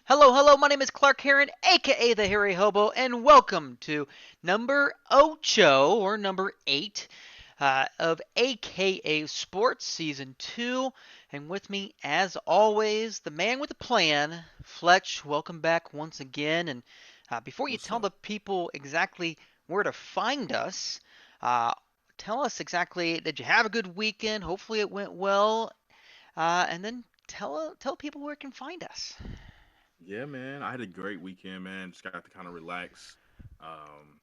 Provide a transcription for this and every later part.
Hello, hello. My name is Clark Heron, aka the Hairy Hobo, and welcome to number ocho or number eight of AKA Sports Season 2. And with me, as always, the man with a plan, Fletch. Welcome back once again. And before you What's tell up? the people exactly where to find us, uh, tell us exactly, did you have a good weekend? Hopefully it went well. And then tell people where you can find us. Yeah, man. I had a great weekend, man. Just got to kind of relax. Um,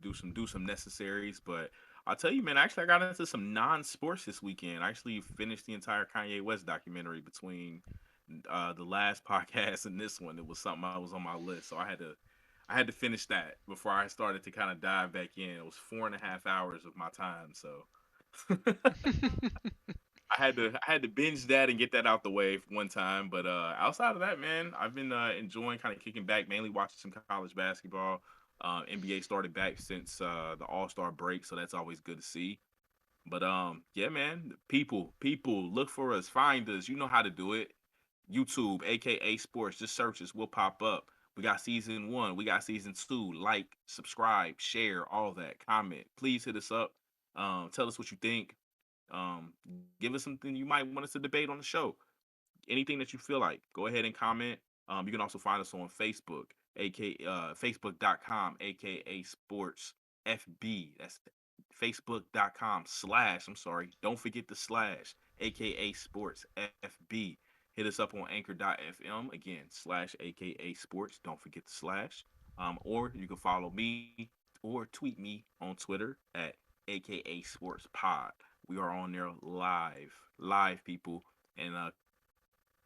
do some necessaries. But I'll tell you, man. Actually, I got into some non-sports this weekend. I actually finished the entire Kanye West documentary between the last podcast and this one. It was something I was on my list, so I had to finish that before I started to kind of dive back in. It was 4.5 hours of my time, so I had to binge that and get that out the way one time. But outside of that, man, I've been enjoying kind of kicking back, mainly watching some college basketball. NBA started back since the All Star break, so that's always good to see. But yeah, man, people, look for us, find us. You know how to do it. YouTube, aka Sports, just search us, we'll pop up. We got season one, we got season two. Like, subscribe, share, all that. Comment. Please hit us up. Tell us what you think. Give us something you might want us to debate on the show. Anything that you feel like, go ahead and comment. You can also find us on Facebook, aka facebook.com, aka Sports FB. That's facebook.com/. I'm sorry, don't forget the slash, aka Sports FB. Hit us up on anchor.fm again, slash, aka Sports. Don't forget the slash. Or you can follow me or tweet me on Twitter at aka Sports Pod. We are on there live, people. And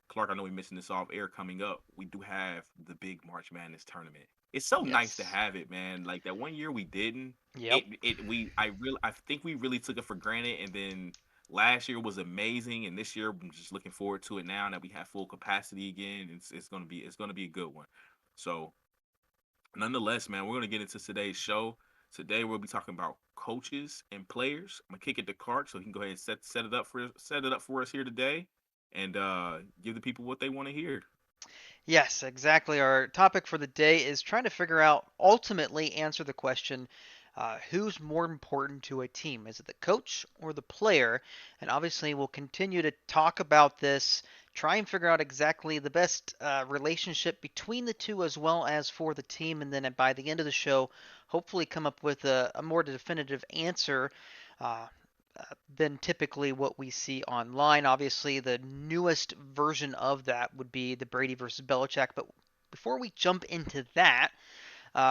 Clark, I know we mentioned this off air coming up. We do have the big March Madness tournament. It's so nice to Yes. have it, man. Like that one year we didn't. Yep. I think we really took it for granted, and then last year was amazing, and this year I'm just looking forward to it now that we have full capacity again. It's gonna be a good one. So nonetheless, man, we're gonna get into today's show. Today we'll be talking about coaches and players. I'm gonna kick it to Clark so he can go ahead and set it up for us here today, and give the people what they want to hear. Yes, exactly. Our topic for the day is trying to figure out, ultimately answer the question, who's more important to a team? Is it the coach or the player? And obviously, we'll continue to talk about this, try and figure out exactly the best relationship between the two as well as for the team. And then by the end of the show, hopefully come up with a more definitive answer. Uh, than typically what we see online. Obviously, the newest version of that would be the Brady versus Belichick. But before we jump into that,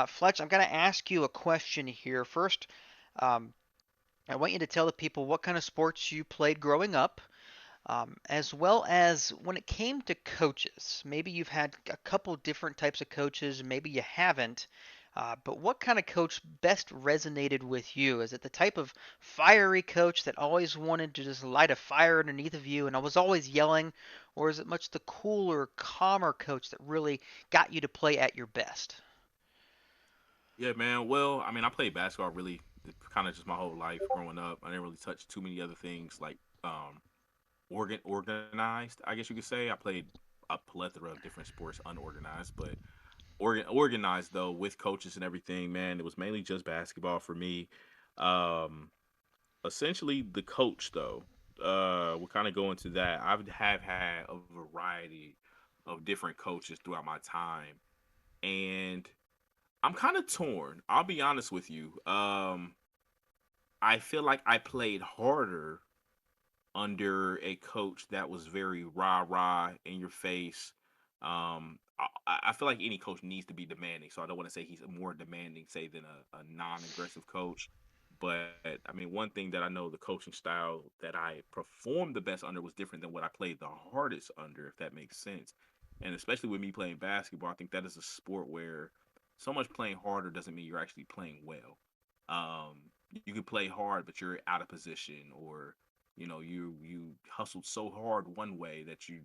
Fletch, I'm going to ask you a question here. First, um, I want you to tell the people what kind of sports you played growing up, as well as when it came to coaches. Maybe you've had a couple different types of coaches, maybe you haven't. But what kind of coach best resonated with you? Is it the type of fiery coach that always wanted to just light a fire underneath of you and I was always yelling? Or is it much the cooler, calmer coach that really got you to play at your best? Yeah, man. Well, I mean, I played basketball really kind of just my whole life growing up. I didn't really touch too many other things like organized. I guess you could say I played a plethora of different sports unorganized, but organized though with coaches and everything. Man, it was mainly just basketball for me. Um, Essentially, the coach though. We'll kind of go into that. Have had a variety of different coaches throughout my time, and I'm kind of torn. I'll be honest with you. I feel like I played harder under a coach that was very rah rah in your face. I feel like any coach needs to be demanding, so I don't want to say he's more demanding, say, than a non aggressive coach. But I mean, one thing that I know, the coaching style that I performed the best under was different than what I played the hardest under, if that makes sense. And especially with me playing basketball, I think that is a sport where so much playing harder doesn't mean you're actually playing well. You can play hard, but you're out of position, or you hustled so hard one way that you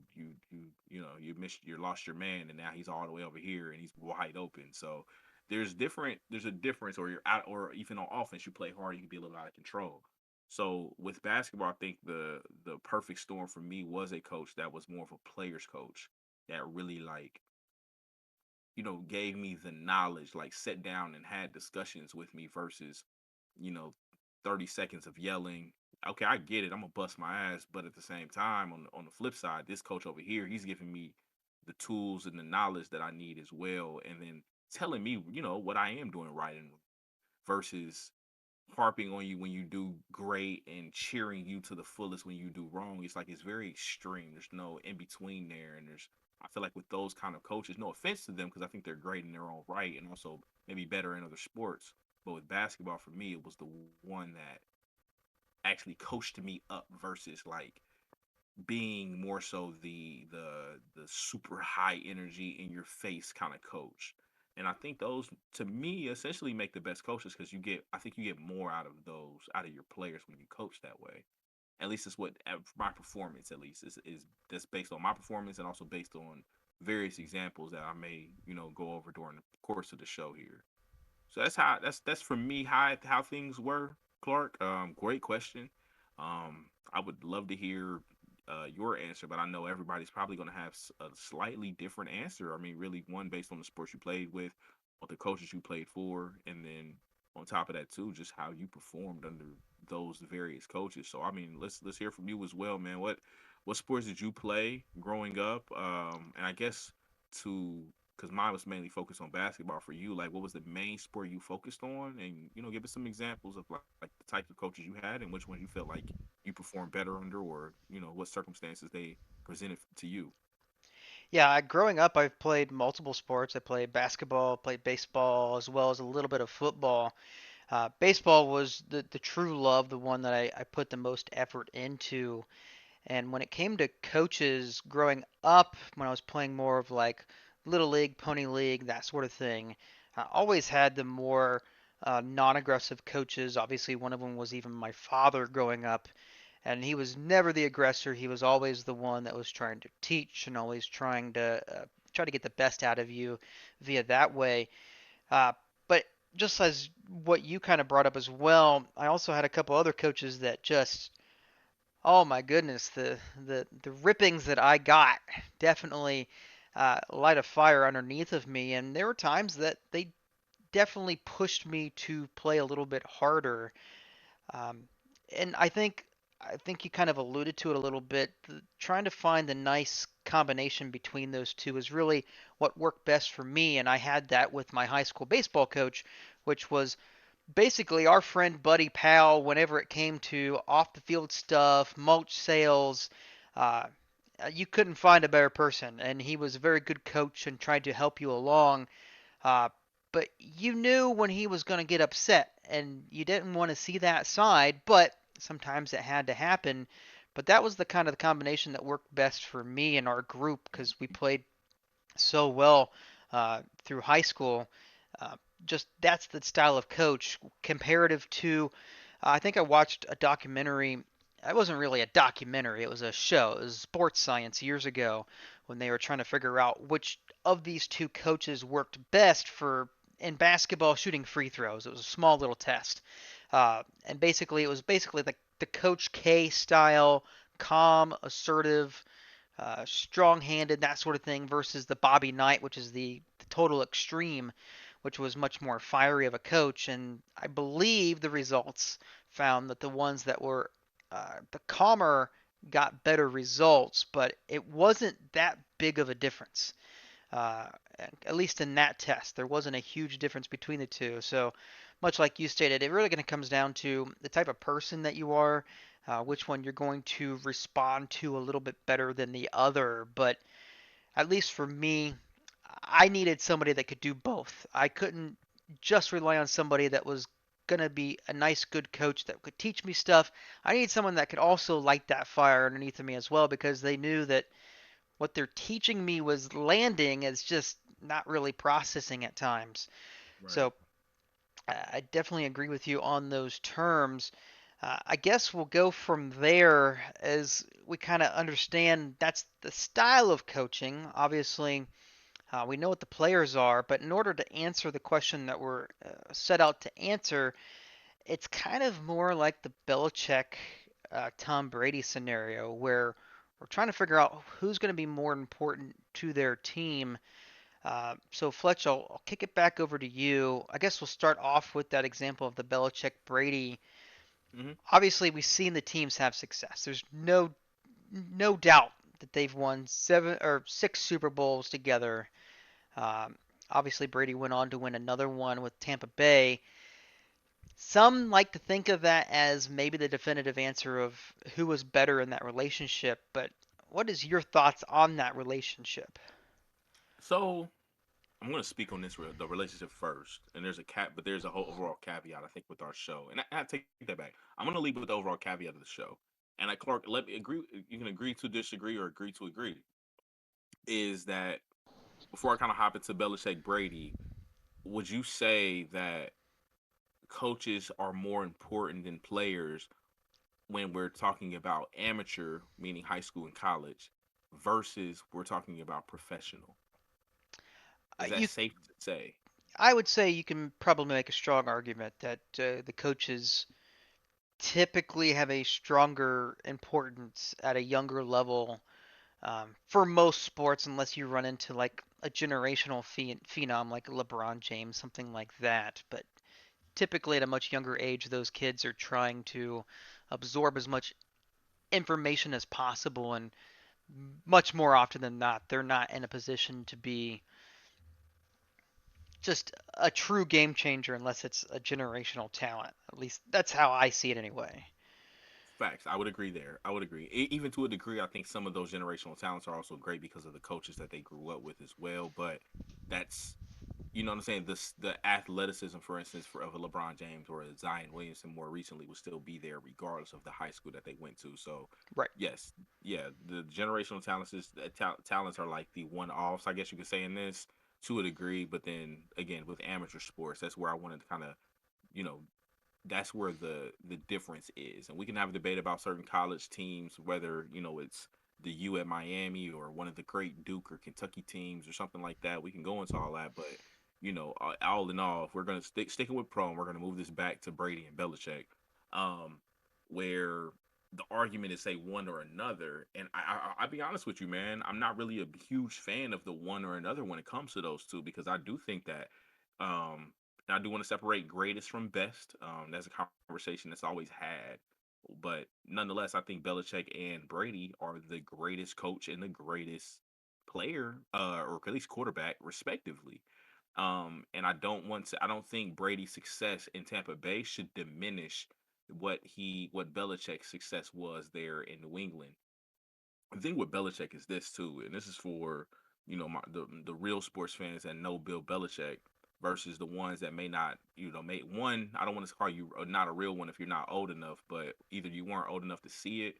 lost your man, and now he's all the way over here and he's wide open. So there's a difference, or you're out, or even on offense you play hard, you can be a little out of control. So with basketball, I think the perfect storm for me was a coach that was more of a player's coach. that really like, gave me the knowledge, like sat down and had discussions with me versus, you know, 30 seconds of yelling. Okay, I get it. I'm gonna bust my ass, but at the same time, on the flip side, this coach over here, he's giving me the tools and the knowledge that I need as well, and then telling me, what I am doing right and versus harping on you when you do great and cheering you to the fullest when you do wrong. It's like it's very extreme. There's no in between there, and I feel like with those kind of coaches, no offense to them because I think they're great in their own right and also maybe better in other sports. But with basketball, for me, it was the one that actually coached me up versus like being more so the super high energy in your face kind of coach. And I think those to me essentially make the best coaches because I think you get more out of those out of your players when you coach that way. At least it's what my performance at least is that's based on my performance and also based on various examples that I may go over during the course of the show here. So that's for me how things were, Clark. Great question. I would love to hear your answer, but I know everybody's probably going to have a slightly different answer. I mean, really, one based on the sports you played with, or the coaches you played for, and then on top of that too, just how you performed under those various coaches. So I mean, let's hear from you as well, man. What sports did you play growing up? And I guess to because mine was mainly focused on basketball for you. Like, what was the main sport you focused on? And, give us some examples of like the types of coaches you had and which ones you felt like you performed better under or, what circumstances they presented to you. Yeah, growing up, I've played multiple sports. I played basketball, played baseball, as well as a little bit of football. Baseball was the true love, the one that I put the most effort into. And when it came to coaches growing up, when I was playing more of like Little League, Pony League, that sort of thing, I always had the more non-aggressive coaches. Obviously, one of them was even my father growing up, and he was never the aggressor. He was always the one that was trying to teach and always try to get the best out of you via that way. Uh, but just as what you kind of brought up as well, I also had a couple other coaches that just, oh my goodness, the rippings that I got definitely light a fire underneath of me, and there were times that they definitely pushed me to play a little bit harder. Um, and I think you kind of alluded to it a little bit. Trying to find the nice combination between those two is really what worked best for me, and I had that with my high school baseball coach, which was basically our friend buddy pal whenever it came to off the field stuff, mulch sales. Uh, you couldn't find a better person, and he was a very good coach and tried to help you along. Uh, but you knew when he was going to get upset, and you didn't want to see that side, but sometimes it had to happen. But that was the kind of the combination that worked best for me and our group because we played so well through high school. Uh, just that's the style of coach comparative to. I think I watched a documentary. It wasn't really a documentary. It was a show. It was Sports Science years ago when they were trying to figure out which of these two coaches worked best for in basketball shooting free throws. It was a small little test, and basically it was basically the Coach K style, calm, assertive, strong-handed, that sort of thing, versus the Bobby Knight, which is the total extreme, which was much more fiery of a coach. And I believe the results found that the ones that were the calmer got better results, but it wasn't that big of a difference. Uh, at least in that test, there wasn't a huge difference between the two. So, much like you stated, it really kind of comes down to the type of person that you are, which one you're going to respond to a little bit better than the other. But at least for me, I needed somebody that could do both. I couldn't just rely on somebody that was going to be a nice, good coach that could teach me stuff. I needed someone that could also light that fire underneath of me as well because they knew that what they're teaching me was landing is just not really processing at times. Right. So I definitely agree with you on those terms. I guess we'll go from there as we kind of understand that's the style of coaching. Obviously, we know what the players are, but in order to answer the question that we're set out to answer, it's kind of more like the Belichick Tom Brady scenario where we're trying to figure out who's going to be more important to their team. So Fletch, I'll kick it back over to you. I guess we'll start off with that example of the Belichick Brady. Hmm. Obviously, we've seen the teams have success. There's no doubt that they've won 7 or 6 Super Bowls together. Um, Obviously, Brady went on to win another one with Tampa Bay. Some like to think of that as maybe the definitive answer of who was better in that relationship, but what is your thoughts on that relationship? So I'm going to speak on the relationship first, and there's a cap, but there's a whole overall caveat I think with our show, and I take that back. I'm going to leave with the overall caveat of the show, and Clark, let me agree. You can agree to disagree or agree to agree. Is that before I kind of hop into Belichick Brady, would you say that coaches are more important than players when we're talking about amateur, meaning high school and college, versus we're talking about professional? Is that You, safe to say? I would say you can probably make a strong argument that the coaches typically have a stronger importance at a younger level for most sports, unless you run into like a generational phenom like LeBron James, something like that. But typically, at a much younger age, those kids are trying to absorb as much information as possible, and much more often than not, they're not in a position to be just a true game changer unless it's a generational talent. At least that's how I see it anyway. Facts. I would agree there. I would agree. Even to a degree, I think some of those generational talents are also great because of the coaches that they grew up with as well. But that's, you know what I'm saying. The athleticism, for instance, for of a LeBron James or a Zion Williamson more recently will still be there regardless of the high school that they went to. So, Right. yes, yeah, the generational talents are like the one offs, I guess you could say in this to a degree. But then again, with amateur sports, that's where I wanted to kind of, you know, that's where the difference is. And we can have a debate about certain college teams, whether it's the U at Miami or one of the great Duke or Kentucky teams or something like that. We can go into all that, but all in all, if we're gonna sticking with pro, and we're gonna move this back to Brady and Belichick, um, where the argument is say one or another. And I'll be honest with you, man, I'm not really a huge fan of the one or another when it comes to those two because I do think that um and I do want to separate greatest from best. That's a conversation that's always had. But nonetheless, I think Belichick and Brady are the greatest coach and the greatest player, or at least quarterback, respectively. And I don't think Brady's success in Tampa Bay should diminish what Belichick's success was there in New England. The thing with Belichick is this too, and this is for the real sports fans that know Bill Belichick versus the ones that may not, may one. I don't want to call you not a real one if you're not old enough, but either you weren't old enough to see it,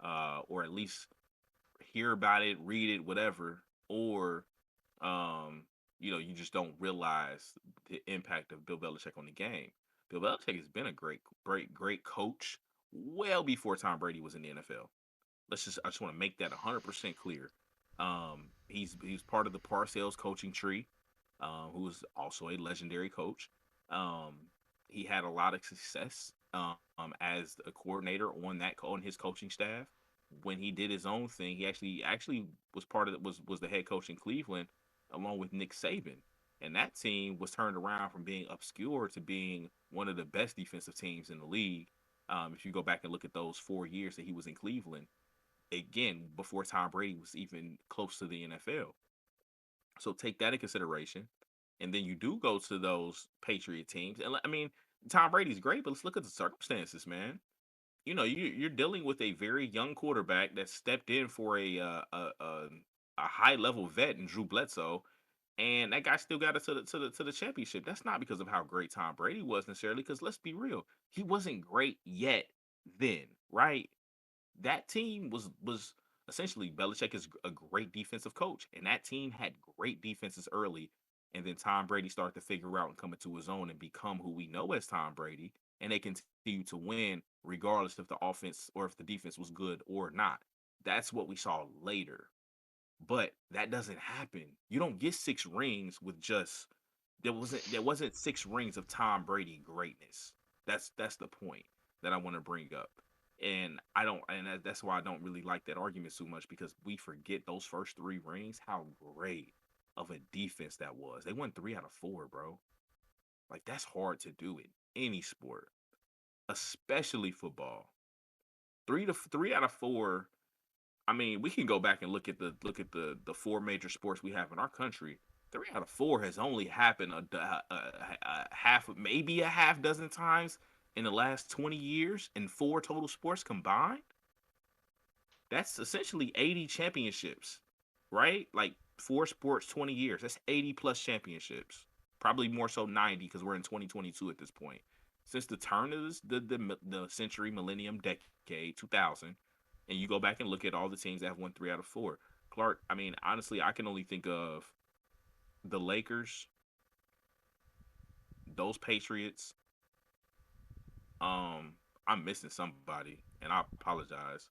or at least hear about it, read it, whatever, or um, you just don't realize the impact of Bill Belichick on the game. Bill Belichick has been a great coach well before Tom Brady was in the NFL. I just want to make that 100% clear. He's part of the Parcells coaching tree, who is also a legendary coach. Um, he had a lot of success as a coordinator on his coaching staff. When he did his own thing, he actually was part of was the head coach in Cleveland along with Nick Saban, and that team was turned around from being obscure to being one of the best defensive teams in the league. If you go back and look at those 4 years that he was in Cleveland, again before Tom Brady was even close to the NFL. So take that in consideration. And then you do go to those Patriot teams. And I mean, Tom Brady's great, but let's look at the circumstances, man. You're dealing with a very young quarterback that stepped in for a high level vet in Drew Bledsoe, and that guy still got it to the championship. That's not because of how great Tom Brady was necessarily. Because let's be real, he wasn't great yet then, right? That team was essentially Belichick is a great defensive coach, and that team had great defenses early, and then Tom Brady started to figure out and come into his own and become who we know as Tom Brady, and they continue to win regardless if the offense or if the defense was good or not. That's what we saw later. But that doesn't happen. You don't get 6 rings with just there wasn't 6 rings of Tom Brady greatness. That's the point that I want to bring up. And I don't, and that's why I don't really like that argument so much because we forget those first three rings, how great of a defense that was. They won 3 out of 4, bro. Like that's hard to do in any sport, especially football. 3 out of 4. I mean, we can go back and look at the four major sports we have in our country. 3 out of 4 has only happened a half, maybe a half dozen times in the last 20 years in four total sports combined. That's essentially 80 championships, right? Like four sports, 20 years. That's 80 plus championships. Probably more so 90 because we're in 2022 at this point. Since the turn of the century, millennium, decade, 2000, and you go back and look at all the teams that have won 3 out of 4. Clark, I mean, honestly, I can only think of the Lakers, those Patriots. Um, I'm missing somebody, and I apologize.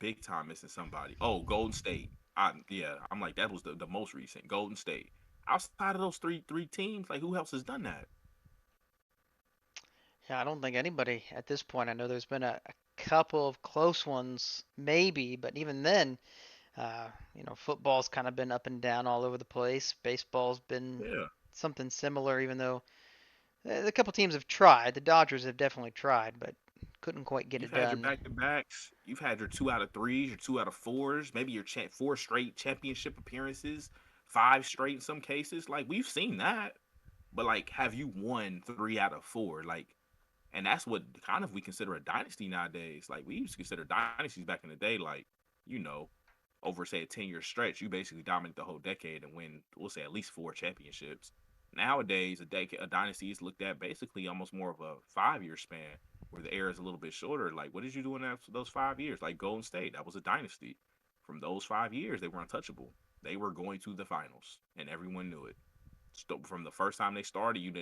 Big time missing somebody. Oh, Golden State. Yeah, I'm like that was the most recent Golden State. Outside of those three teams, like who else has done that? Yeah, I don't think anybody at this point. I know there's been a couple of close ones, maybe, but even then, football's kind of been up and down all over the place. Baseball's been Yeah, something similar, even though a couple teams have tried. The Dodgers have definitely tried, but couldn't quite get you've it had your done. back to backs. You've had your 2 out of 3s, your 2 out of 4s, maybe your four straight championship appearances, 5 straight in some cases. Like we've seen that, but like, have you won 3 out of 4? Like, and that's what kind of we consider a dynasty nowadays. Like we used to consider dynasties back in the day, like you know, over say a 10 year stretch, you basically dominate the whole decade and win, we'll say at least 4 championships. Nowadays, a dynasty is looked at basically almost more of a 5 year span, where the era is a little bit shorter. Like, what did you do in those 5 years? Like Golden State, that was a dynasty. From those 5 years, they were untouchable. They were going to the finals, and everyone knew it. So from the first time they started,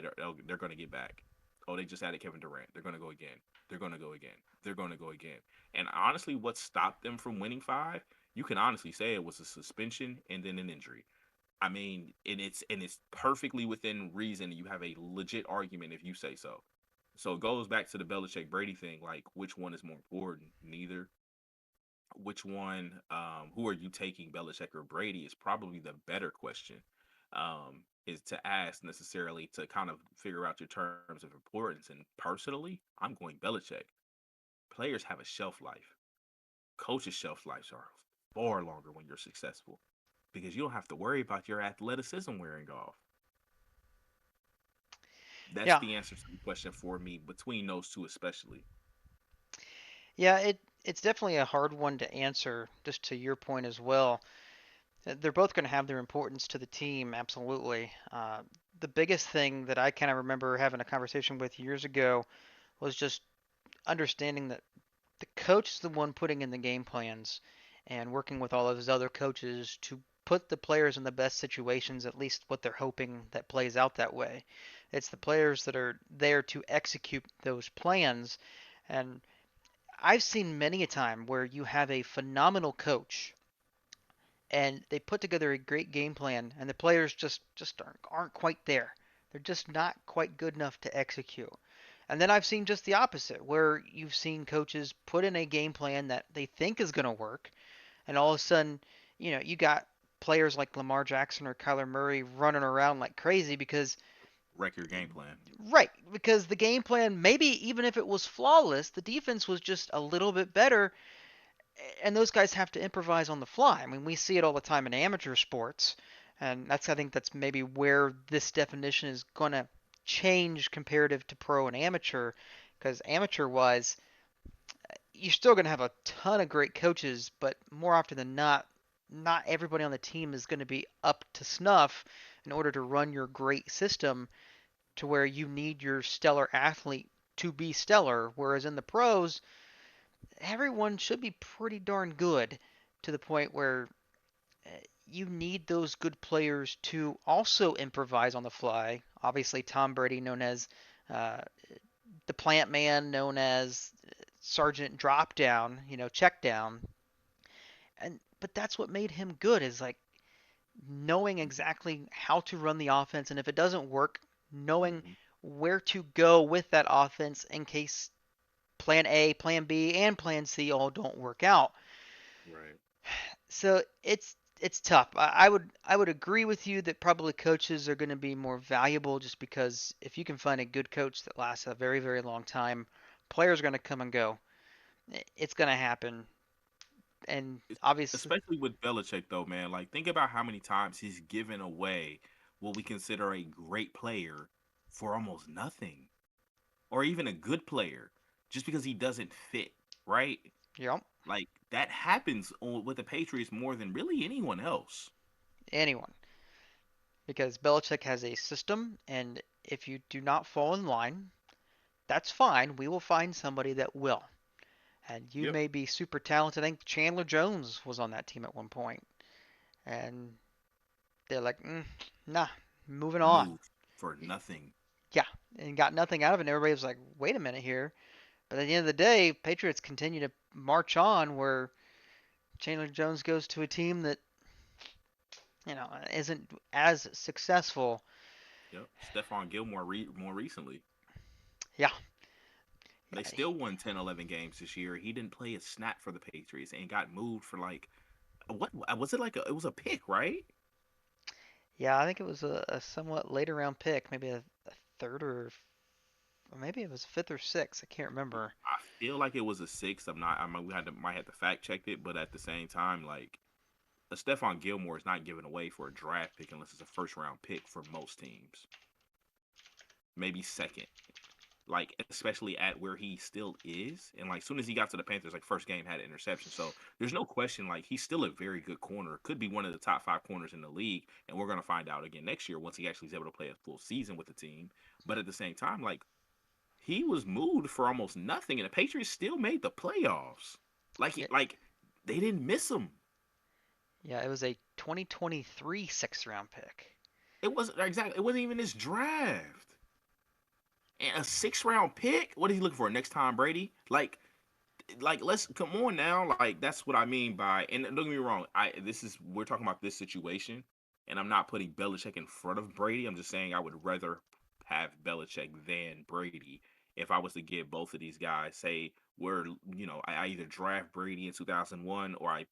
they're going to get back. Oh, they just added Kevin Durant. They're going to go again. They're going to go again. They're going to go again. And honestly, what stopped them from winning 5? You can honestly say it was a suspension and then an injury. I mean, and it's perfectly within reason. You have a legit argument if you say so. So it goes back to the Belichick Brady thing. Like, which one is more important? Neither. Which one? Who are you taking, Belichick or Brady? Is probably the better question. Is to ask necessarily to kind of figure out your terms of importance. And personally, I'm going Belichick. Players have a shelf life. Coaches' shelf lives are far longer when you're successful because you don't have to worry about your athleticism wearing off. That's Yeah, the answer to the question for me between those two, especially. yeah, it's definitely a hard one to answer. Just to your point as well, they're both going to have their importance to the team, absolutely. The biggest thing that I kind of remember having a conversation with years ago was just understanding that the coach is the one putting in the game plans and working with all of his other coaches to put the players in the best situations, at least what they're hoping that plays out that way. It's the players that are there to execute those plans. And I've seen many a time where you have a phenomenal coach and they put together a great game plan and the players just aren't quite there. They're just not quite good enough to execute. And then I've seen just the opposite, where you've seen coaches put in a game plan that they think is going to work, and all of a sudden, you got players like Lamar Jackson or Kyler Murray running around like crazy because, Wreck your game plan. right, because the game plan, maybe even if it was flawless, the defense was just a little bit better, and those guys have to improvise on the fly. I mean, we see it all the time in amateur sports, and I think that's maybe where this definition is going to change comparative to pro and amateur, because amateur wise, you're still going to have a ton of great coaches, but more often than not, not everybody on the team is going to be up to snuff in order to run your great system to where you need your stellar athlete to be stellar. Whereas in the pros, everyone should be pretty darn good to the point where uh, you need those good players to also improvise on the fly. Obviously, Tom Brady, known as uh, the plant man, known as Sergeant Drop Down, check down, and but that's what made him good is like knowing exactly how to run the offense, and if it doesn't work, knowing Mm-hmm. where to go with that offense in case plan A, plan B, and plan C all don't work out. Right. So it's tough. I would agree with you that probably coaches are going to be more valuable just because if you can find a good coach that lasts a very very long time, players are going to come and go. It's going to happen, and Es- obviously, Especially with Belichick, though, man. Like, think about how many times he's given away what we consider a great player for almost nothing, or even a good player, just because he doesn't fit, right? you know, Like that happens with the Patriots more than really anyone else. anyone, because Belichick has a system, and if you do not fall in line, that's fine. We will find somebody that will. And you Yep. may be super talented. I think Chandler Jones was on that team at one point, and they're like, nah, moving on. Move for nothing. Yeah, and got nothing out of it. And everybody was like, wait a minute here. But at the end of the day, Patriots continue to march on where Chandler Jones goes to a team that, isn't as successful. Yep. Stephon Gilmore more recently. Yeah, They yeah, still won 10, 11 games this year. He didn't play a snap for the Patriots and got moved for like what was it like it was a pick, right? yeah. I think it was a somewhat later round pick, maybe a third or maybe it was fifth or sixth. I can't remember. I feel like it was a six. I'm not. I mean, we had to might have to fact check it, but at the same time, like a Stephon Gilmore is not given away for a draft pick unless it's a first round pick for most teams. Maybe second. Like especially at where he still is, and like soon as he got to the Panthers, like first game had an interception. So there's no question, like he's still a very good corner. Could be one of the top five corners in the league, and we're gonna find out again next year once he actually is able to play a full season with the team. But at the same time, like he was moved for almost nothing, and the Patriots still made the playoffs. Yeah, Like they didn't miss him. yeah. It was a 2023 sixth round pick. It wasn't exactly. It wasn't even his draft. And a 6th round pick. What is he looking for? Next Tom Brady? Like let's come on now. Like that's what I mean by. And don't get me wrong. We're talking about this situation, and I'm not putting Belichick in front of Brady. I'm just saying I would rather have Belichick than Brady if I was to give both of these guys. Say I either draft Brady in 2001 or I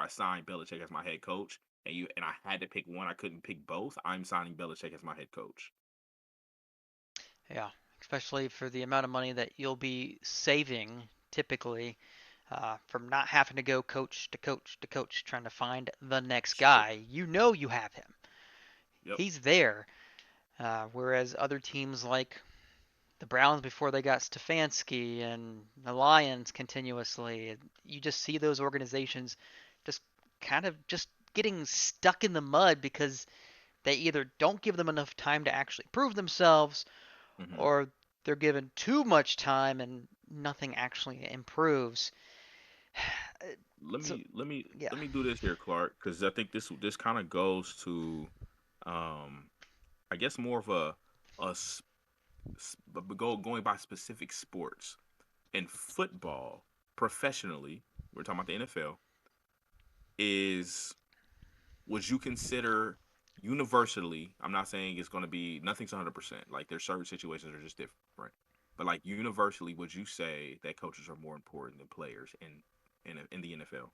sign Belichick as my head coach. And I had to pick one. I couldn't pick both. I'm signing Belichick as my head coach. Yeah, especially for the amount of money that you'll be saving typically from not having to go coach to coach to coach trying to find the next True. guy. You know you have him. Yep. He's there. Whereas other teams like the Browns before they got Stefanski and the Lions continuously, you just see those organizations just kind of just getting stuck in the mud because they either don't give them enough time to actually prove themselves hmm or they're given too much time and nothing actually improves. let So, me let me yeah, let me do this here, Clark, because I think this kind of goes to, um, I guess more of a going by specific sports and football professionally. We're talking about the NFL. Is would you consider universally? I'm not saying it's going to be nothing's 100%. Like there's certain situations that are just different, but like universally, would you say that coaches are more important than players in the NFL,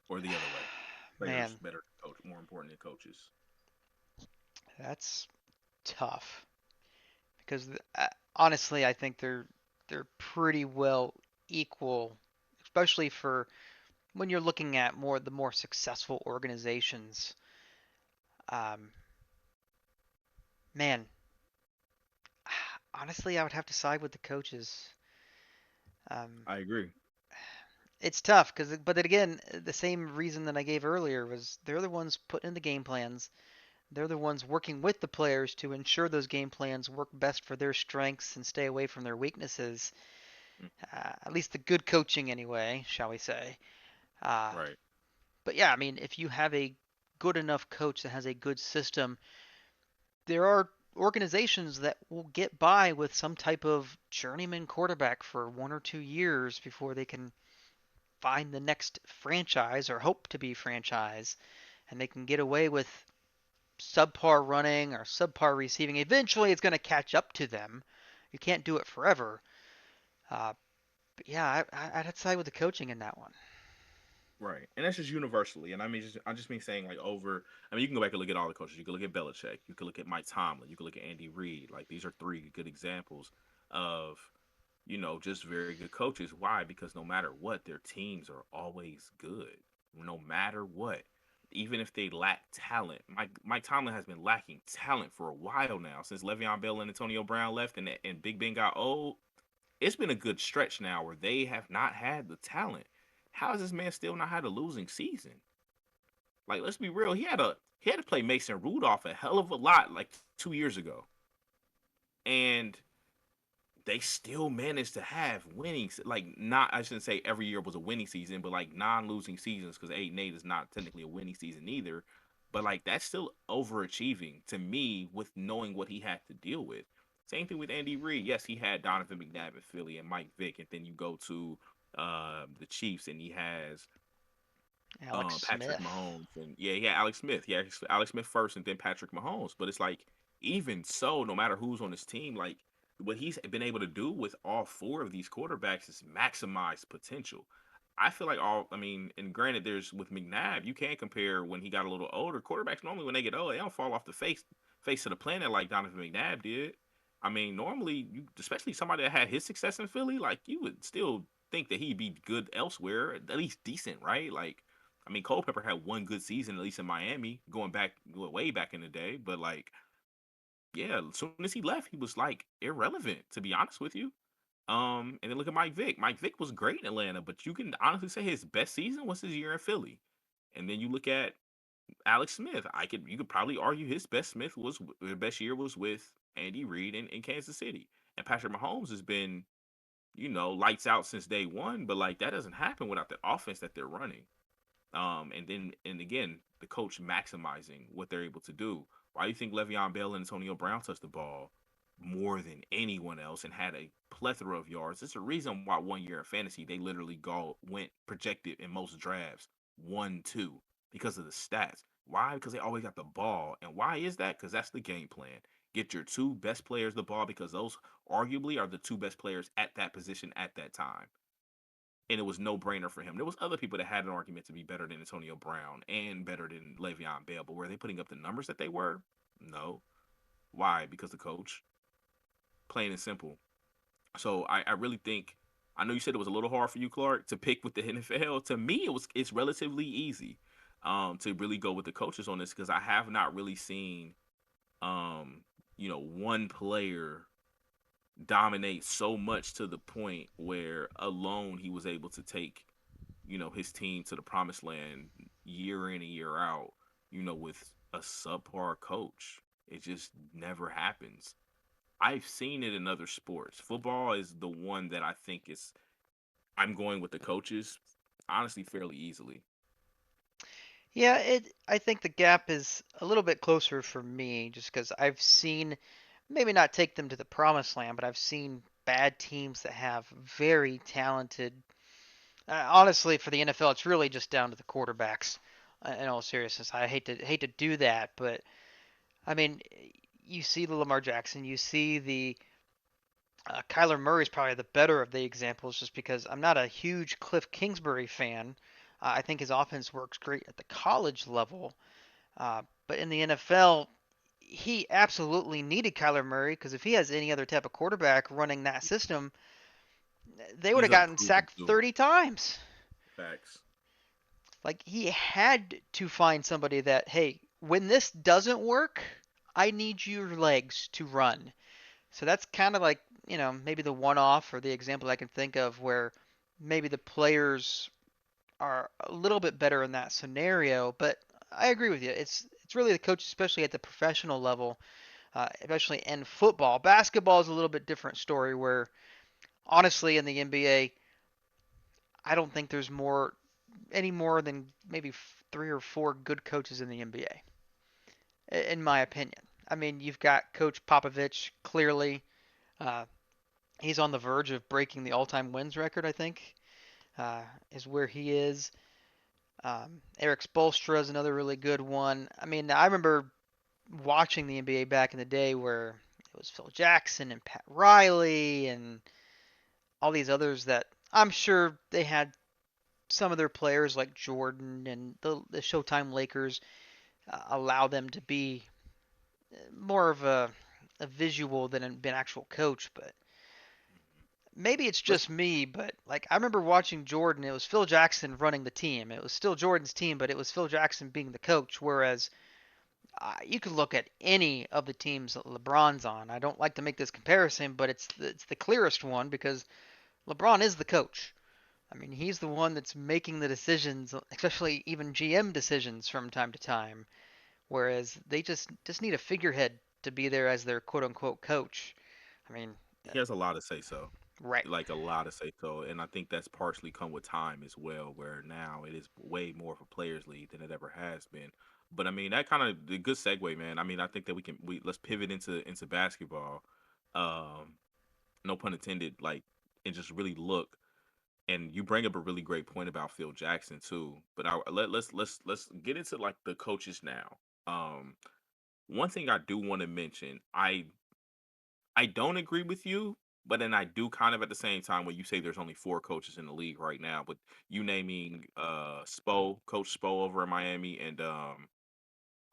or the other way? Players man, better coach more important than coaches. that's tough because honestly, I think they're pretty well equal, especially for when you're looking at the more successful organizations. Um, man, honestly, I would have to side with the coaches. Um, I agree. it's tough but then again, the same reason that I gave earlier was they're the ones putting in the game plans. They're the ones working with the players to ensure those game plans work best for their strengths and stay away from their weaknesses. Mm, At least the good coaching, anyway, shall we say. Uh, right. but yeah, I mean, if you have a good enough coach that has a good system, there are organizations that will get by with some type of journeyman quarterback for 1 or 2 years before they can find the next franchise or hope to be franchise, and they can get away with subpar running or subpar receiving. Eventually, it's going to catch up to them. You can't do it forever. Uh, but yeah, I'd side with the coaching in that one. Right, and that's just universally. And I mean, I just mean saying like over. I mean, you can go back and look at all the coaches. You can look at Belichick. You can look at Mike Tomlin. You can look at Andy Reid. Like these are three good examples of just very good coaches. Why? Because no matter what, their teams are always good. No matter what, even if they lack talent. Mike Tomlin has been lacking talent for a while now since Le'Veon Bell and Antonio Brown left, and Big Ben got old. It's been a good stretch now where they have not had the talent. How has this man still not had a losing season? Like, let's be real. He had to play Mason Rudolph a hell of a lot like 2 years ago, and they still managed to have winning. Like, not I shouldn't say every year was a winning season, but like non-losing seasons because 8-8 is not technically a winning season either. But like that's still overachieving to me with knowing what he had to deal with. Same thing with Andy Reid. Yes, he had Donovan McNabb in Philly and Mike Vick, and then you go to the Chiefs and he has Alex Patrick Smith. Mahomes, and yeah, he had Alex Smith. Yeah, Alex Smith first, and then Patrick Mahomes. But it's like even so, no matter who's on his team, like what he's been able to do with all four of these quarterbacks is maximize potential. I feel like I mean, and granted, there's with McNabb, you can't compare when he got a little older. Quarterbacks normally when they get old, they don't fall off the face of the planet like Donovan McNabb did. I mean, normally, especially somebody that had his success in Philly, like you would still think that he'd be good elsewhere, at least decent, right? Like I mean, Culpepper had one good season, at least in Miami, going back way back in the day. But like, yeah, as soon as he left, he was like irrelevant, to be honest with you. And then look at Mike Vick. Mike Vick was great in Atlanta, but you can honestly say his best season was his year in Philly. And then you look at Alex Smith. You could probably argue his best year was with Andy Reid in Kansas City. And Patrick Mahomes has been, lights out since day one, but like that doesn't happen without the offense that they're running. And again, the coach maximizing what they're able to do. Why do you think Le'Veon Bell and Antonio Brown touched the ball more than anyone else and had a plethora of yards? It's a reason why 1 year in fantasy they literally went projected in most drafts 1-2 because of the stats. Why? Because they always got the ball. And why is that? Because that's the game plan. Get your two best players the ball because those arguably are the two best players at that position at that time, and it was no brainer for him. There was other people that had an argument to be better than Antonio Brown and better than Le'Veon Bell, but were they putting up the numbers that they were? No. Why? Because the coach. Plain and simple. So I really think I know you said it was a little hard for you, Clark, to pick with the NFL. To me, it's relatively easy to really go with the coaches on this because I have not really seen one player dominate so much to the point where alone he was able to take his team to the promised land year in and year out, with a subpar coach. It just never happens. I've seen it in other sports. Football is the one that I think is I'm going with the coaches honestly fairly easily. Yeah, I think the gap is a little bit closer for me just because I've seen maybe not take them to the promised land, but I've seen bad teams that have very talented. Honestly, for the NFL, it's really just down to the quarterbacks. In all seriousness, I hate to do that, but I mean, you see the Lamar Jackson, you see the Kyler Murray is probably the better of the examples, just because I'm not a huge Cliff Kingsbury fan. I think his offense works great at the college level, but in the NFL, he absolutely needed Kyler Murray because if he has any other type of quarterback running that system, they would He's have gotten unproven sacked too. 30 times. Facts. Like he had to find somebody that, hey, when this doesn't work, I need your legs to run. So that's kind of like, maybe the one off or the example I can think of where maybe the players are a little bit better in that scenario, but I agree with you. It's really the coach, especially at the professional level, especially in football. Basketball is a little bit different story where honestly in the NBA, I don't think there's any more than maybe three or four good coaches in the NBA, in my opinion. I mean, you've got Coach Popovich clearly. Uh, he's on the verge of breaking the all-time wins record. I think is where he is. Eric Spoelstra is another really good one. I mean, I remember watching the NBA back in the day where it was Phil Jackson and Pat Riley and all these others that I'm sure they had some of their players like Jordan and the Showtime Lakers allow them to be more of a visual than an actual coach. But maybe it's Let's just me, but like I remember watching Jordan, it was Phil Jackson running the team. It was still Jordan's team, but it was Phil Jackson being the coach. Whereas you could look at any of the teams that LeBron's on. I don't like to make this comparison, but it's the clearest one because LeBron is the coach. I mean, he's the one that's making the decisions, especially even GM decisions from time to time. Whereas they just need a figurehead to be there as their quote unquote coach. I mean, He has a lot to say so. right. Like a lot to say so. And I think that's partially come with time as well, where now it is way more of a players league than it ever has been. But I mean that kind of the good segue, man. I mean, I think that we let's pivot into basketball. Um, no pun intended, like and just really look. And you bring up a really great point about Phil Jackson too. But let's get into like the coaches now. Um, one thing I do want to mention, I don't agree with you, but then I do kind of at the same time when you say there's only four coaches in the league right now, but you naming Coach Spo over in Miami, and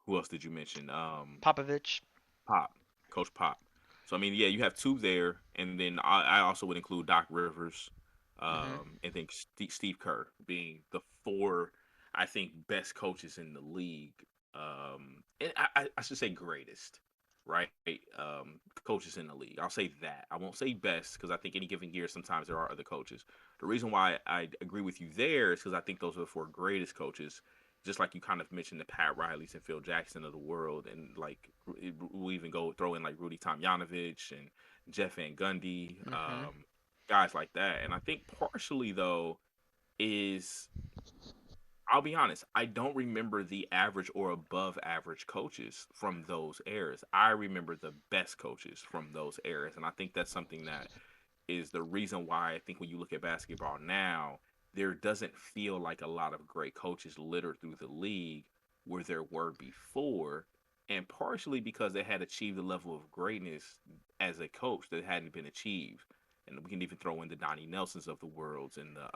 who else did you mention? Popovich. Pop, Coach Pop. So I mean, yeah, you have two there, and then I also would include Doc Rivers, Hmm. and then Steve Kerr being the four, I think, best coaches in the league. And I should say greatest, right? Coaches in the league. I'll say that. I won't say best because I think any given year sometimes there are other coaches. The reason why I agree with you there is because I think those are the four greatest coaches, just like you kind of mentioned the Pat Rileys and Phil Jackson of the world, and like we even go throw in like Rudy Tomjanovich and Jeff Van Gundy, Hmm. guys like that. And I think partially though is I'll be honest, I don't remember the average or above average coaches from those eras. I remember the best coaches from those eras, and I think that's something that is the reason why I think when you look at basketball now, there doesn't feel like a lot of great coaches littered through the league where there were before, and partially because they had achieved the level of greatness as a coach that hadn't been achieved. And we can even throw in the Donnie Nelsons of the worlds and the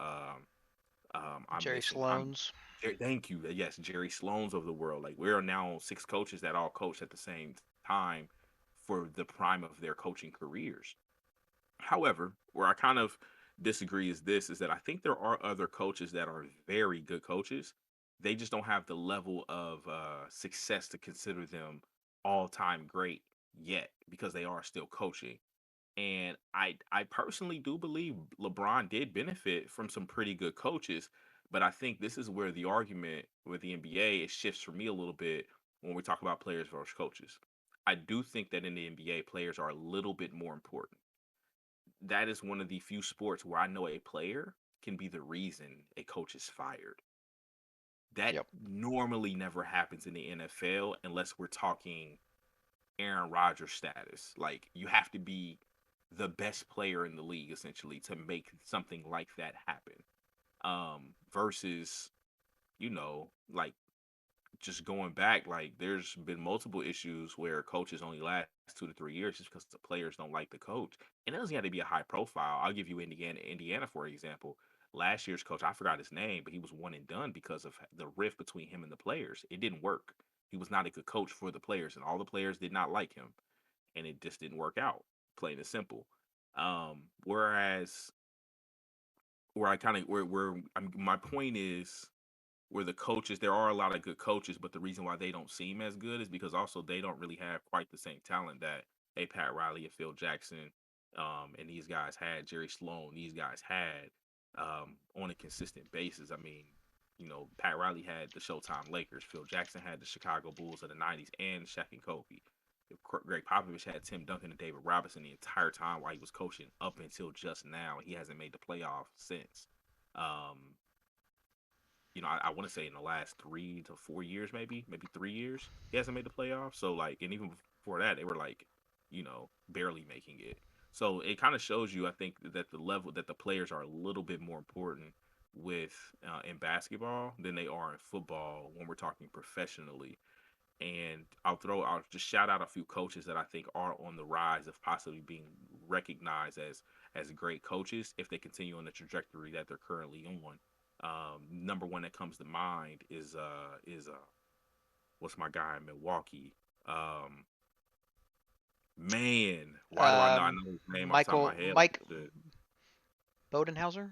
I'm Jerry missing I'm Sloan's. thank you, yes, Jerry Sloan's of the world. Like we are now on six coaches that all coached at the same time for the prime of their coaching careers. However, where I kind of disagree is this is that I think there are other coaches that are very good coaches. They just don't have the level of success to consider them all-time great yet because they are still coaching. And I personally do believe LeBron did benefit from some pretty good coaches, but I think this is where the argument with the NBA it shifts for me a little bit when we talk about players versus coaches. I do think that in the NBA, players are a little bit more important. That is one of the few sports where I know a player can be the reason a coach is fired. That Yep. normally never happens in the NFL unless we're talking Aaron Rodgers status. Like you have to be the best player in the league essentially to make something like that happen. Versus, like just going back, like there's been multiple issues where coaches only last 2 to 3 years just because the players don't like the coach. And it doesn't have to be a high profile. I'll give you Indiana for example. Last year's coach, I forgot his name, but he was one and done because of the rift between him and the players. It didn't work. He was not a good coach for the players, and all the players did not like him, and it just didn't work out. Plain and simple. Whereas where I kind of my point is where the coaches there are a lot of good coaches, but the reason why they don't seem as good is because also they don't really have quite the same talent that a Pat Riley, a Phil Jackson, and these guys had Jerry Sloan. These guys had on a consistent basis. I mean, Pat Riley had the Showtime Lakers. Phil Jackson had the Chicago Bulls of the '90s and Shaq and Kobe. Greg Popovich had Tim Duncan and David Robinson the entire time while he was coaching up until just now. He hasn't made the playoff since. Um, I want to say in the last 3 to 4 years, maybe 3 years, he hasn't made the playoffs. So like, and even before that, they were like, barely making it. So it kind of shows you, I think, that the level that the players are a little bit more important with in basketball than they are in football when we're talking professionally. And I'll just shout out a few coaches that I think are on the rise of possibly being recognized as great coaches if they continue on the trajectory that they're currently on. Number one that comes to mind is what's my guy in Milwaukee? Um, Man, why do I know his name off the top of my head? Like Mike I should. Bodenhauser?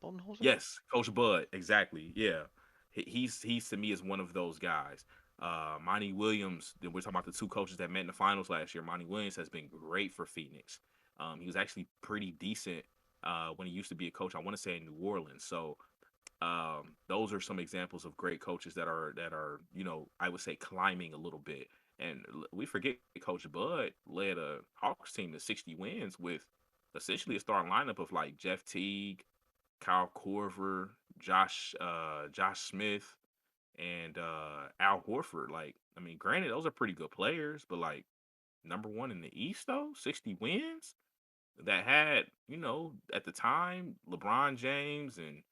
Bodenholzer? Yes, Coach Bud, exactly. Yeah, he's to me is one of those guys. Monty Williams. We're talking about the two coaches that met in the finals last year. Monty Williams has been great for Phoenix. He was actually pretty decent when he used to be a coach. I want to say in New Orleans. So those are some examples of great coaches that are I would say climbing a little bit. And we forget Coach Bud led a Hawks team to 60 wins with essentially a starting lineup of like Jeff Teague, Kyle Korver, Josh Smith, and Al Horford. Like, I mean, granted, those are pretty good players, but like number one in the East though, 60 wins that had, at the time, LeBron James and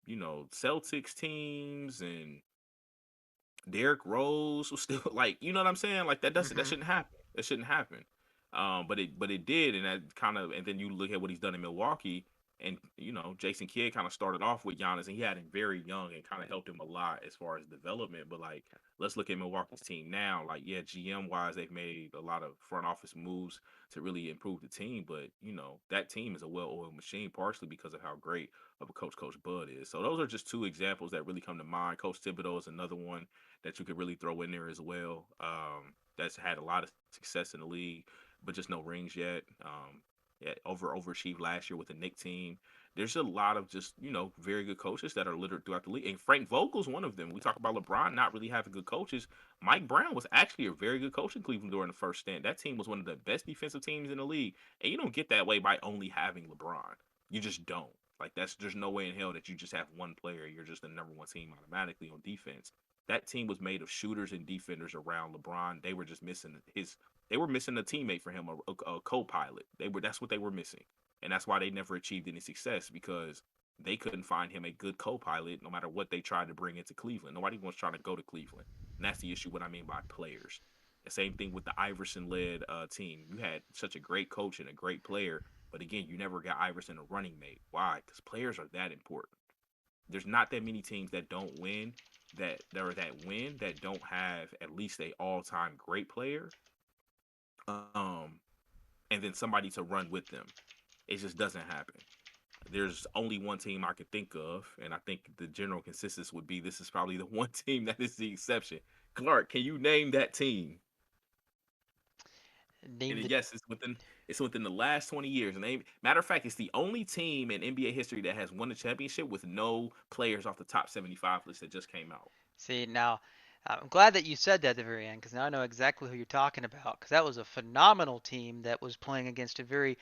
Celtics teams and Derrick Rose was still like, you know what I'm saying? Like that Mm-hmm. shouldn't happen. That shouldn't happen. But it did, and that kind of, and then you look at what he's done in Milwaukee, and Jason Kidd kind of started off with Giannis, and he had him very young and kind of helped him a lot as far as development. But like, let's look at Milwaukee's team now. Like, yeah, GM wise, they've made a lot of front office moves to really improve the team, but that team is a well-oiled machine, partially because of how great of a Coach Bud is. So those are just two examples that really come to mind. Coach Thibodeau is another one that you could really throw in there as well. That's had a lot of success in the league, but just no rings yet. Yeah, overachieved last year with the Knicks team. There's a lot of just very good coaches that are littered throughout the league, and Frank Vogel's one of them. We talk about LeBron not really having good coaches. Mike Brown was actually a very good coach in Cleveland during the first stint. That team was one of the best defensive teams in the league, and you don't get that way by only having LeBron. You just don't. Like there's no way in hell that you just have one player. You're just the number one team automatically on defense. That team was made of shooters and defenders around LeBron. They were just missing his. They were missing a teammate for him, a co-pilot. That's what they were missing, and that's why they never achieved any success because they couldn't find him a good co-pilot no matter what they tried to bring into Cleveland. Nobody was trying to go to Cleveland, and that's the issue. What I mean by players. The same thing with the Iverson-led team. You had such a great coach and a great player, but again, you never got Iverson a running mate. Why? Because players are that important. There's not that many teams that don't win that win that don't have at least a all-time great player, um, and then somebody to run with them. It just doesn't happen. There's only one team I could think of, and I think the general consensus would be this is probably the one team that is the exception. Clark, can you name that team? And Name the yes, it's within the last 20 years. And matter of fact, it's the only team in NBA history that has won the championship with no players off the top 75 list that just came out. See now. I'm glad that you said that at the very end because now I know exactly who you're talking about. Because that was a phenomenal team that was playing against a very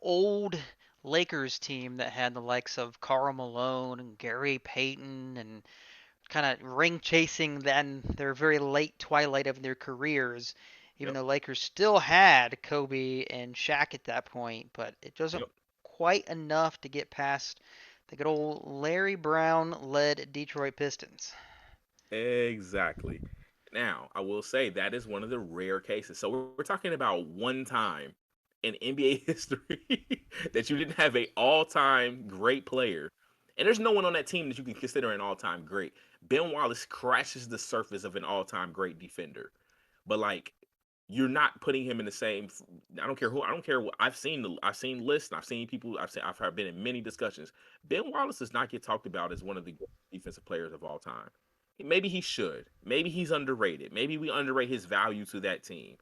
old Lakers team that had the likes of Karl Malone and Gary Payton and kind of ring chasing then their very late twilight of their careers. Even Yep. though Lakers still had Kobe and Shaq at that point, but it wasn't Yep. quite enough to get past the good old Larry Brown led Detroit Pistons. Exactly. Now, I will say that is one of the rare cases. So we're talking about one time in NBA history that you didn't have a all-time great player. And there's no one on that team that you can consider an all-time great. Ben Wallace crashes the surface of an all-time great defender. But like you're not putting him in the same. I don't care who. I don't care what. I've seen lists. I've seen people. I've been in many discussions. Ben Wallace does not get talked about as one of the defensive players of all time. Maybe he should. Maybe he's underrated. Maybe we underrate his value to that team.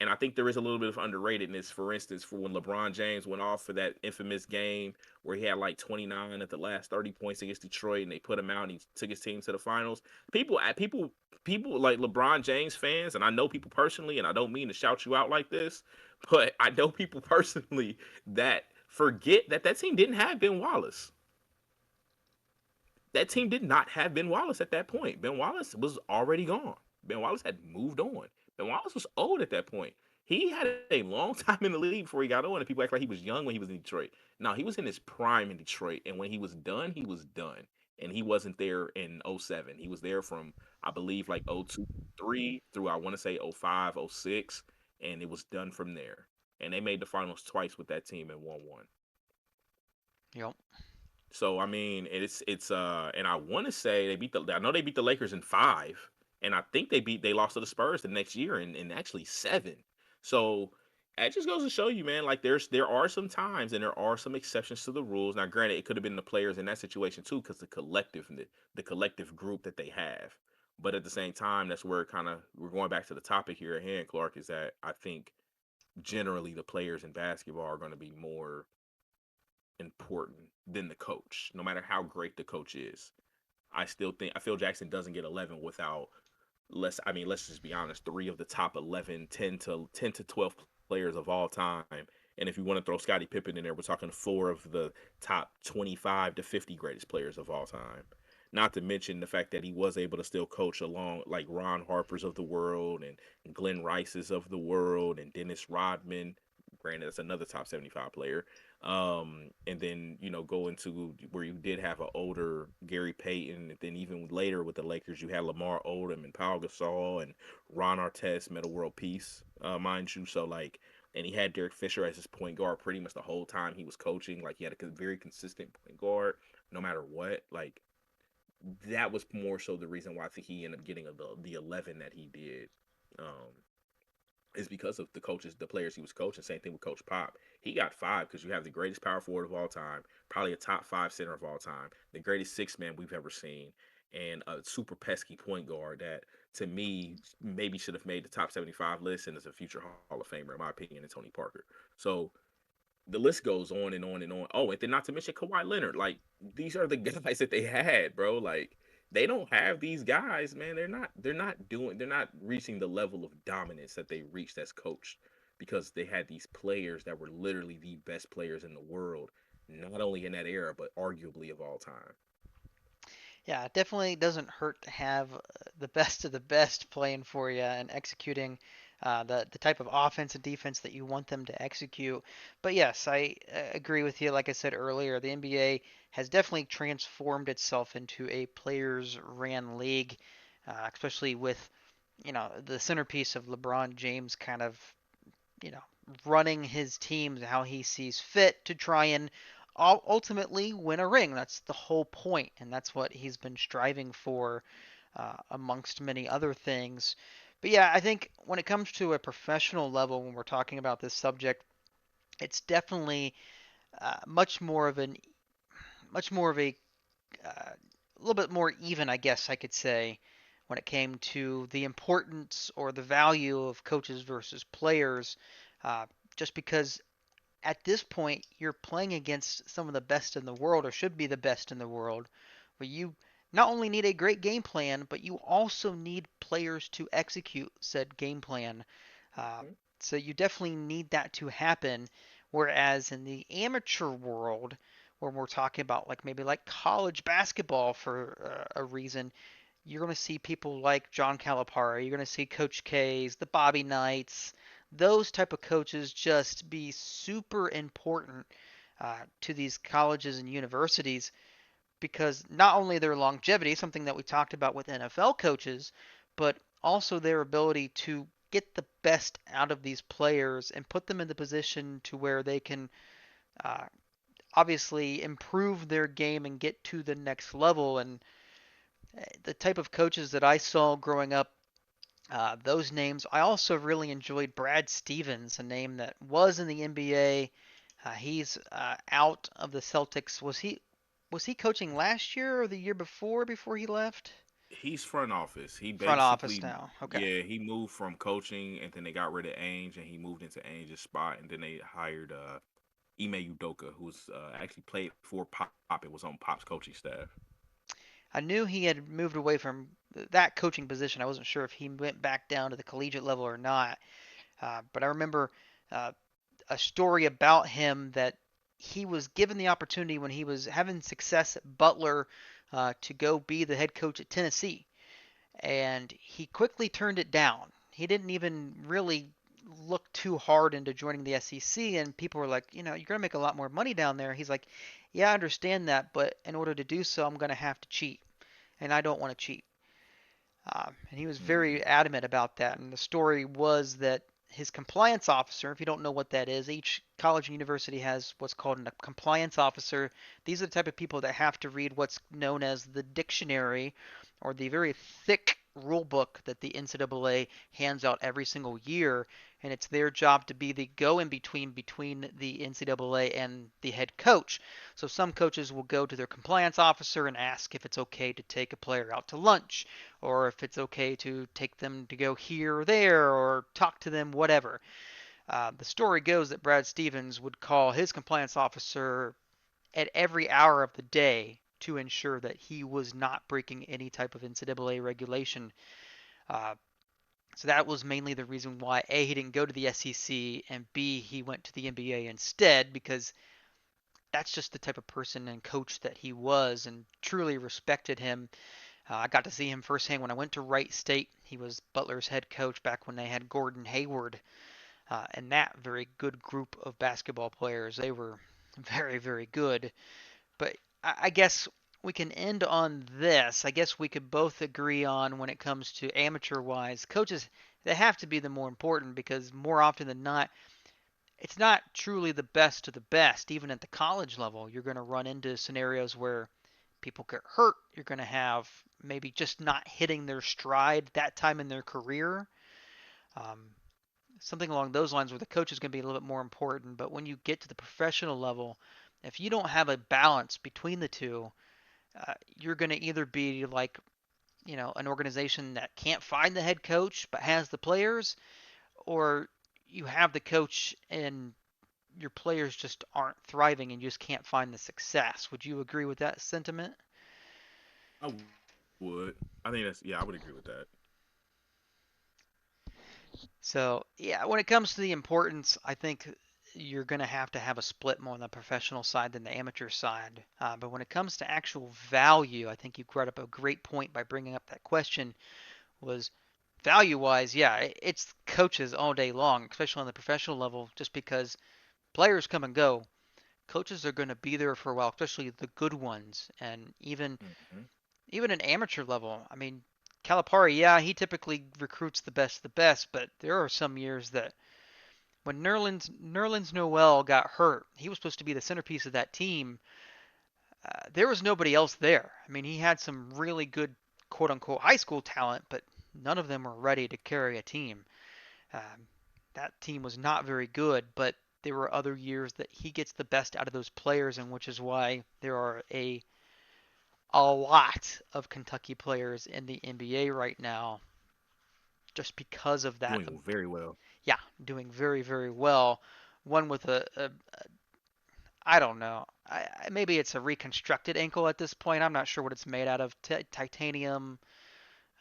And I think there is a little bit of underratedness, for instance, for when LeBron James went off for that infamous game where he had like 29 at the last 30 points against Detroit and they put him out and he took his team to the finals. People like LeBron James fans, and I know people personally, and I don't mean to shout you out like this, but I know people personally that forget that team didn't have Ben Wallace. That team did not have Ben Wallace at that point. Ben Wallace was already gone. Ben Wallace had moved on. Ben Wallace was old at that point. he had a long time in the league before he got on, and people act like he was young when he was in Detroit. No, he was in his prime in Detroit, and when he was done, he was done. And he wasn't there in '07. He was there from, I believe, like '02, '03 through, I want to say, '05, '06, and it was done from there. And they made the finals twice with that team and won one. Yep. So I mean, it's and I want to say I know they beat the Lakers in five, and I think they lost to the Spurs the next year in actually seven. So that just goes to show you, man, like there are some times and there are some exceptions to the rules. Now, granted, it could have been the players in that situation too, because the collective group that they have. But at the same time, that's where we're going back to the topic here at hand, Clark, is that I think generally the players in basketball are going to be more important than the coach, no matter how great the coach is. I still think Phil Jackson doesn't get 11 without let's just be honest, three of the top 11, 10 to 12 players of all time. And if you want to throw Scottie Pippen in there, we're talking four of the top 25 to 50 greatest players of all time. Not to mention the fact that he was able to still coach along like Ron Harper's of the world and Glenn Rice's of the world and Dennis Rodman. Granted, that's another top 75 player. And then go into where you did have an older Gary Payton, and then even later with the Lakers, you had Lamar Odom and Paul Gasol and Ron Artest, Metta World Peace, mind you. So like, and he had Derek Fisher as his point guard pretty much the whole time he was coaching. Like he had a very consistent point guard, no matter what. Like that was more so the reason why I think he ended up getting the 11 that he did. Um, is because of the players he was coaching. Same thing with Coach Pop. He got five because you have the greatest power forward of all time, probably a top five center of all time, the greatest six man we've ever seen, and a super pesky point guard that, to me, maybe should have made the top 75 list and is a future Hall of Famer, in my opinion, and Tony Parker. So the list goes on and on and on. Oh, and then not to mention Kawhi Leonard. Like these are the guys that they had, bro. Like they don't have these guys, man. They're not reaching the level of dominance that they reached as coached because they had these players that were literally the best players in the world, not only in that era but arguably of all time. Yeah, it definitely doesn't hurt to have the best of the best playing for you and executing the type of offense and defense that you want them to execute. But yes, I agree with you. Like I said earlier, the NBA has definitely transformed itself into a players ran league, especially with the centerpiece of LeBron James kind of you know, running his teams how he sees fit to try and ultimately win a ring. That's the whole point, and that's what he's been striving for, amongst many other things. But yeah, I think when it comes to a professional level, when we're talking about this subject, it's definitely much more of a little bit more even, I guess I could say, when it came to the importance or the value of coaches versus players. Uh, just because at this point you're playing against some of the best in the world or should be the best in the world, where you not only need a great game plan, but you also need players to execute said game plan. Uh, Mhm. so you definitely need that to happen. Whereas in the amateur world, where we're talking about like maybe like college basketball for a reason, you're going to see people like John Calipari. You're going to see Coach K's, the Bobby Knights, those type of coaches just be super important to these colleges and universities because not only their longevity, something that we talked about with NFL coaches, but also their ability to get the best out of these players and put them in the position to where they can uh, obviously improve their game and get to the next level. And the type of coaches that I saw growing up, those names. I also really enjoyed Brad Stevens, a name that was in the NBA. He's out of the Celtics. Was he coaching last year or the year before he left? He's front office. He Front office basically, now. Okay. yeah, he moved from coaching, and then they got rid of Ainge, and he moved into Ainge's spot, and then they hired Ime Udoka, who's actually played for Pop and was on Pop's coaching staff. I knew he had moved away from that coaching position. I wasn't sure if he went back down to the collegiate level or not. But I remember uh, a story about him that he was given the opportunity when he was having success at Butler to go be the head coach at Tennessee, and he quickly turned it down. He didn't even really look too hard into joining the SEC, and people were like, you're gonna make a lot more money down there. He's like, yeah, I understand that, but in order to do so, I'm gonna have to cheat, and I don't want to cheat. And he was very Mm-hmm. adamant about that. And the story was that his compliance officer, if you don't know what that is, each college and university has what's called a compliance officer. These are the type of people that have to read what's known as the dictionary or the very thick rule book that the NCAA hands out every single year. And it's their job to be the go in between the NCAA and the head coach. So some coaches will go to their compliance officer and ask if it's okay to take a player out to lunch, or if it's okay to take them to go here or there, or talk to them, whatever. The story goes that Brad Stevens would call his compliance officer at every hour of the day to ensure that he was not breaking any type of NCAA regulation. Uh, so that was mainly the reason why A, he didn't go to the SEC, and B, he went to the NBA instead, because that's just the type of person and coach that he was, and truly respected him. I got to see him firsthand when I went to Wright State. He was Butler's head coach back when they had Gordon Hayward, and that very good group of basketball players. They were very, very good. But I guess we can end on this. I guess we could both agree on when it comes to amateur wise, coaches, they have to be the more important, because more often than not, it's not truly the best of the best. Even at the college level, you're going to run into scenarios where people get hurt. You're going to have maybe just not hitting their stride that time in their career. Um, Something along those lines where the coach is going to be a little bit more important. But when you get to the professional level, if you don't have a balance between the two, you're going to either be like, an organization that can't find the head coach but has the players, or you have the coach and your players just aren't thriving and you just can't find the success. Would you agree with that sentiment? I would. I think that's, yeah, I would agree with that. So, yeah, when it comes to the importance, I think you're going to have a split more on the professional side than the amateur side. But when it comes to actual value, I think you brought up a great point by bringing up that question. Was value wise, yeah, it's coaches all day long, especially on the professional level, just because players come and go. Coaches are going to be there for a while, especially the good ones, and Mm-hmm. even an amateur level. I mean, Calipari, yeah, he typically recruits the best of the best, but there are some years that when Nerlens Noel got hurt, he was supposed to be the centerpiece of that team. There was nobody else there. I mean, he had some really good quote unquote high school talent, but none of them were ready to carry a team. Um, that team was not very good, but there were other years that he gets the best out of those players, and which is why there are a lot of Kentucky players in the NBA right now, just because of that. Doing very well. Yeah, doing very, very well. One with a I don't know. Maybe it's a reconstructed ankle at this point. I'm not sure what it's made out of. Titanium,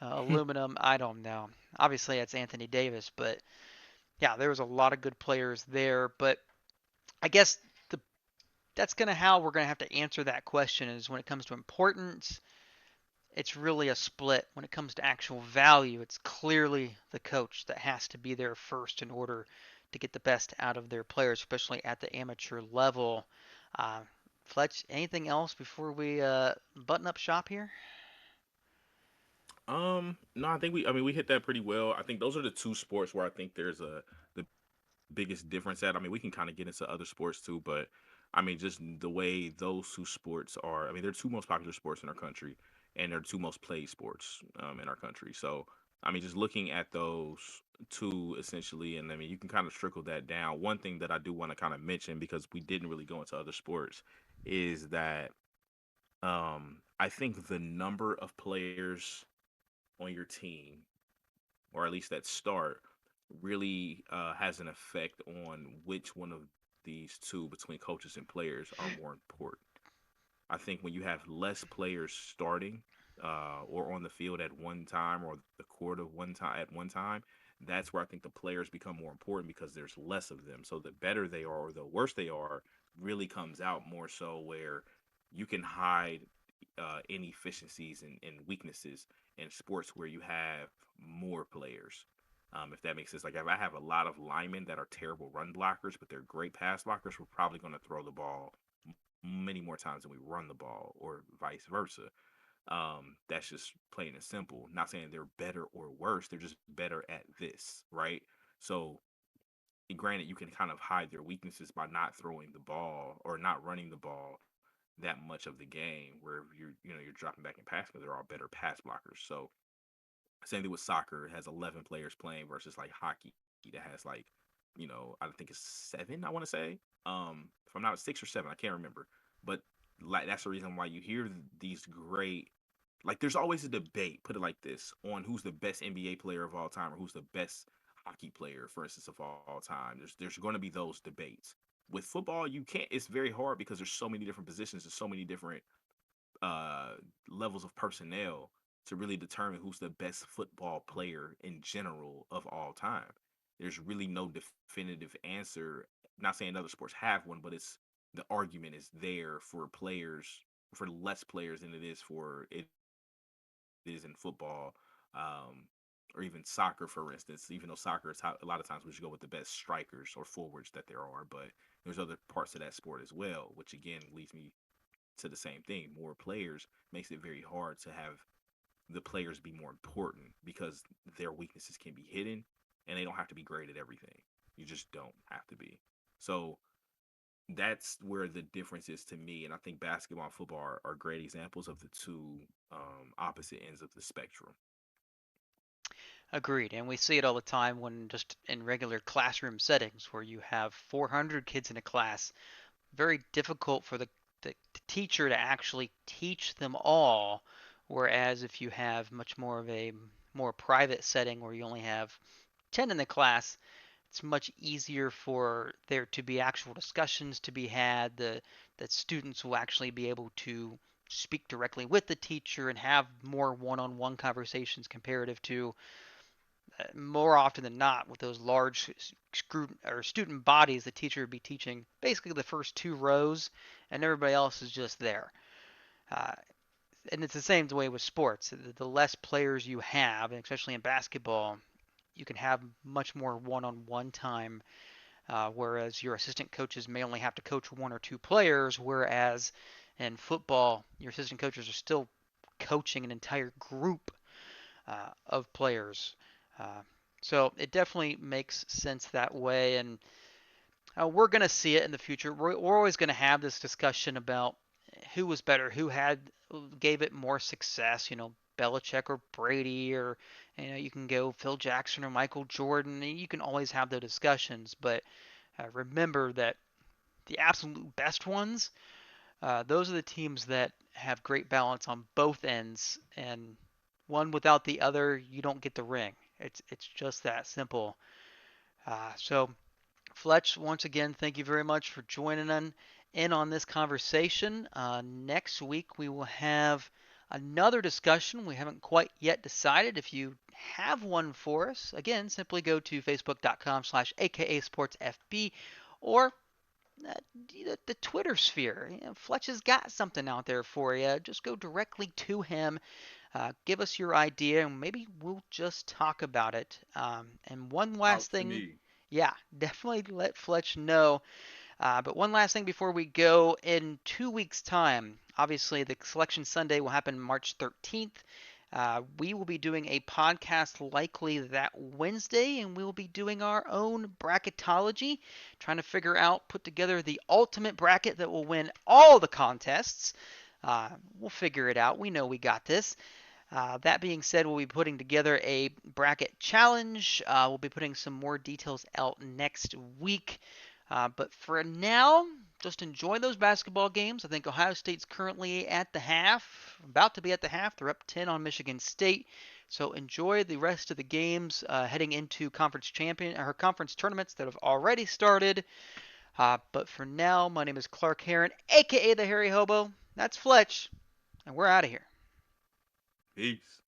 aluminum. I don't know. Obviously, it's Anthony Davis, but yeah, there was a lot of good players there. But I guess the that's gonna how we're gonna have to answer that question is when it comes to importance. It's really a split. When it comes to actual value, it's clearly the coach that has to be there first in order to get the best out of their players, especially at the amateur level. Uh, Fletch, anything else before we button up shop here? No, I think I mean, we hit that pretty well. I think those are the two sports where I think there's the biggest difference at. I mean, we can kind of get into other sports too, but I mean, just the way those two sports are. I mean, they're two most popular sports in our country, and they're two most played sports in our country. So, I mean, just looking at those two essentially, and I mean, you can kind of trickle that down. One thing that I do want to kind of mention because we didn't really go into other sports is that I think the number of players on your team, or at least that start, really has an effect on which one of these two between coaches and players are more important. I think when you have less players starting or on the field at one time or the court of one time at one time, that's where I think the players become more important because there's less of them. So the better they are or the worse they are really comes out more so where you can hide inefficiencies and weaknesses in sports where you have more players. If that makes sense. Like if I have a lot of linemen that are terrible run blockers, but they're great pass blockers, we're probably going to throw the ball many more times than we run the ball, or vice versa. That's just plain and simple. Not saying they're better or worse, they're just better at this, right? So, granted, you can kind of hide their weaknesses by not throwing the ball or not running the ball that much of the game, where you're dropping back in pass because they're all better pass blockers. So, same thing with soccer. It has 11 players playing versus like hockey that has like, I think it's seven. I want to say, if I'm not 6 or 7, I can't remember. But like that's the reason why you hear these great. Like, there's always a debate. Put it like this: on who's the best NBA player of all time, or who's the best hockey player, for instance, of all time. There's going to be those debates. With football, you can't. It's very hard because there's so many different positions. There's so many different uh, levels of personnel to really determine who's the best football player in general of all time. There's really no definitive answer. Not saying other sports have one, but it's the argument is there for players, for less players than it is for it is in football, um, or even soccer, for instance. Even though soccer is how, a lot of times we should go with the best strikers or forwards that there are, but there's other parts of that sport as well, which again leads me to the same thing. More players makes it very hard to have the players be more important because their weaknesses can be hidden and they don't have to be great at everything. You just don't have to be. So that's where the difference is to me. And I think basketball and football are great examples of the two opposite ends of the spectrum. Agreed. And we see it all the time when just in regular classroom settings where you have 400 kids in a class. Very difficult for the teacher to actually teach them all. Whereas if you have much more of a more private setting where you only have 10 in the class, it's much easier for there to be actual discussions to be had. That students will actually be able to speak directly with the teacher and have more one-on-one conversations comparative to more often than not with those large student bodies. The teacher would be teaching basically the first two rows and everybody else is just there. uh, and it's the same way with sports. The less players you have, and especially in basketball, you can have much more one-on-one time, whereas your assistant coaches may only have to coach one or two players, whereas in football, your assistant coaches are still coaching an entire group of players. Uh, so it definitely makes sense that way, and we're going to see it in the future. We're always going to have this discussion about who was better, who had gave it more success. Belichick or Brady, or you can go Phil Jackson or Michael Jordan. You can always have the discussions, but remember that the absolute best ones, those are the teams that have great balance on both ends, and one without the other, you don't get the ring. It's just that simple. So Fletch, once again, thank you very much for joining in on this conversation. Next week we will have another discussion. We haven't quite yet decided. If you have one for us, again, simply go to facebook.com/aka sportsfb, or uh, the Twitter sphere. Fletch has got something out there for you. Just go directly to him. Give us your idea, and maybe we'll just talk about it. And one Talk last to thing, me. yeah, definitely let Fletch know. But one last thing before we go, in 2 weeks' time, obviously the Selection Sunday will happen March 13th. We will be doing a podcast likely that Wednesday, and we will be doing our own bracketology, trying to put together the ultimate bracket that will win all the contests. We'll figure it out. We know we got this. That being said, we'll be putting together a bracket challenge. We'll be putting some more details out next week. But for now, just enjoy those basketball games. I think Ohio State's currently at the half, about to be at the half. They're up 10 on Michigan State. So enjoy the rest of the games heading into conference tournaments that have already started. But for now, my name is Clark Heron, aka the Harry Hobo. That's Fletch, and we're out of here. Peace.